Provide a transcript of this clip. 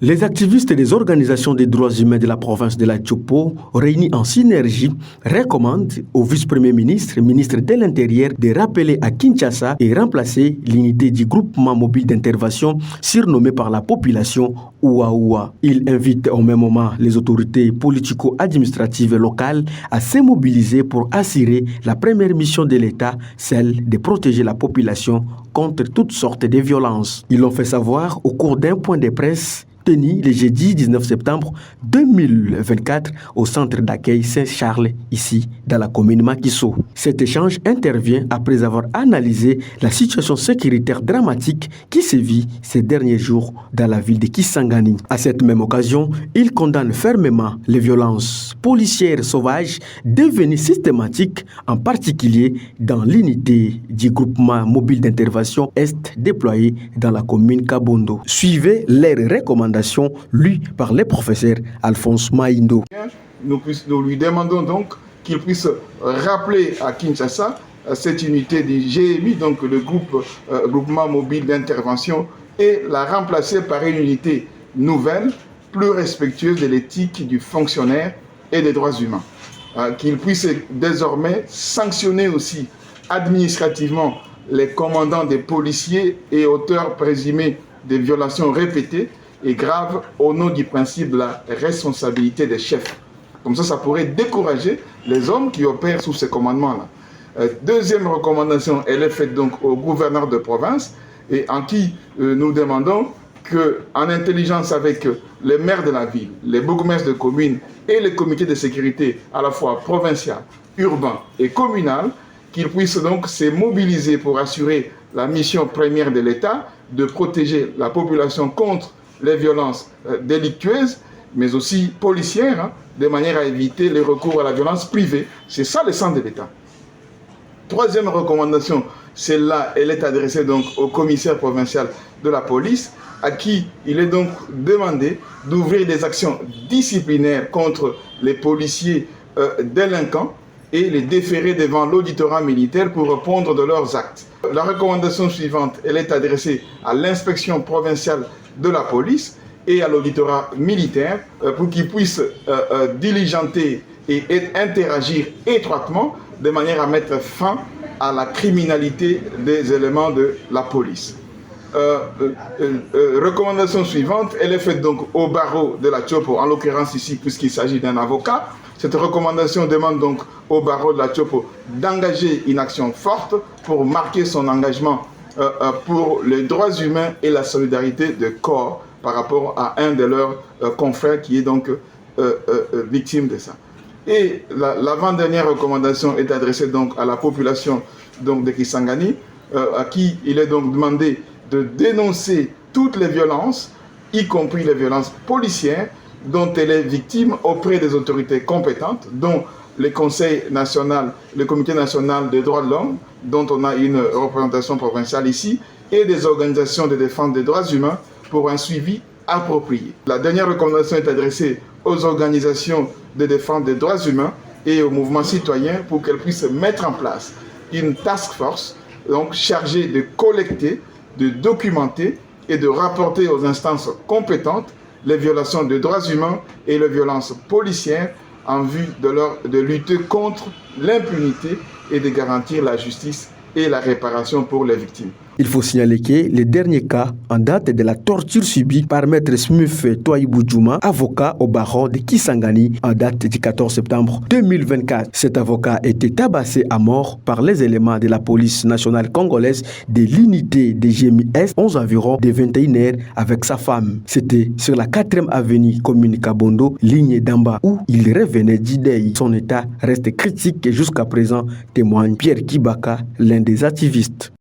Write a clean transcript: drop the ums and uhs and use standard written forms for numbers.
Les activistes des organisations des droits humains de la province de la Tchopo, réunis en synergie, recommandent au vice-premier ministre, ministre de l'Intérieur, de rappeler à Kinshasa et remplacer l'unité du groupement mobile d'intervention surnommé par la population Ouaoua. Il invite au même moment les autorités politico-administratives locales à se mobiliser pour assurer la première mission de l'État, celle de protéger la population contre toutes sortes de violences. Ils l'ont fait savoir au cours d'un point de presse tenu le jeudi 19 septembre 2024 au centre d'accueil Saint-Charles, ici, dans la commune Makiso. Cet échange intervient après avoir analysé la situation sécuritaire dramatique qui sévit ces derniers jours dans la ville de Kisangani. À cette même occasion, il condamne fermement les violences policières sauvages devenues systématiques, en particulier dans l'unité du groupement mobile d'intervention Est déployé dans la commune Kabondo. Suivez les recommandations lues par le professeur Alphonse Maindo. Nous lui demandons donc qu'il puisse rappeler à Kinshasa cette unité du GMI, donc le groupement mobile d'intervention, et la remplacer par une unité nouvelle, plus respectueuse de l'éthique du fonctionnaire et des droits humains. Qu'il puisse désormais sanctionner aussi administrativement les commandants des policiers et auteurs présumés de violations répétées et grave au nom du principe de la responsabilité des chefs. Comme ça pourrait décourager les hommes qui opèrent sous ces commandements-là. Deuxième recommandation, elle est faite donc au gouverneur de province et en qui nous demandons qu'en intelligence avec les maires de la ville, les bourgmestres de communes et les comités de sécurité à la fois provincial, urbain et communal, qu'ils puissent donc se mobiliser pour assurer la mission première de l'État de protéger la population contre les violences délictueuses, mais aussi policières, de manière à éviter les recours à la violence privée. C'est ça le sens de l'État. Troisième recommandation, celle-là, elle est adressée donc au commissaire provincial de la police, à qui il est donc demandé d'ouvrir des actions disciplinaires contre les policiers délinquants et les déférer devant l'auditorat militaire pour répondre de leurs actes. La recommandation suivante, elle est adressée à l'inspection provinciale de la police et à l'auditorat militaire pour qu'ils puissent diligenter et interagir étroitement de manière à mettre fin à la criminalité des éléments de la police. Recommandation suivante, elle est faite donc au barreau de la Tchopo, en l'occurrence ici puisqu'il s'agit d'un avocat. Cette recommandation demande donc au barreau de la Tchopo d'engager une action forte pour marquer son engagement pour les droits humains et la solidarité de corps par rapport à un de leurs confrères qui est donc victime de ça. Et l'avant-dernière recommandation est adressée donc à la population donc de Kisangani, à qui il est donc demandé de dénoncer toutes les violences, y compris les violences policières, dont elle est victime auprès des autorités compétentes, dont le Conseil national, le Comité national des droits de l'homme, dont on a une représentation provinciale ici, et des organisations de défense des droits humains pour un suivi approprié. La dernière recommandation est adressée aux organisations de défense des droits humains et aux mouvements citoyens pour qu'elles puissent mettre en place une task force donc chargée de collecter, de documenter et de rapporter aux instances compétentes les violations des droits humains et les violences policières en vue de lutter contre l'impunité et de garantir la justice et la réparation pour les victimes. Il faut signaler que le dernier cas en date de la torture subie par Maître Smith Toaibou Djouma, avocat au barreau de Kisangani, en date du 14 septembre 2024. Cet avocat a été tabassé à mort par les éléments de la police nationale congolaise de l'unité de GMI Est, 11 environ de 21h avec sa femme. C'était sur la 4e avenue commune Kabondo, ligne d'Amba, où il revenait d'Idei. Son état reste critique et jusqu'à présent, témoigne Pierre Kibaka, l'un des activistes.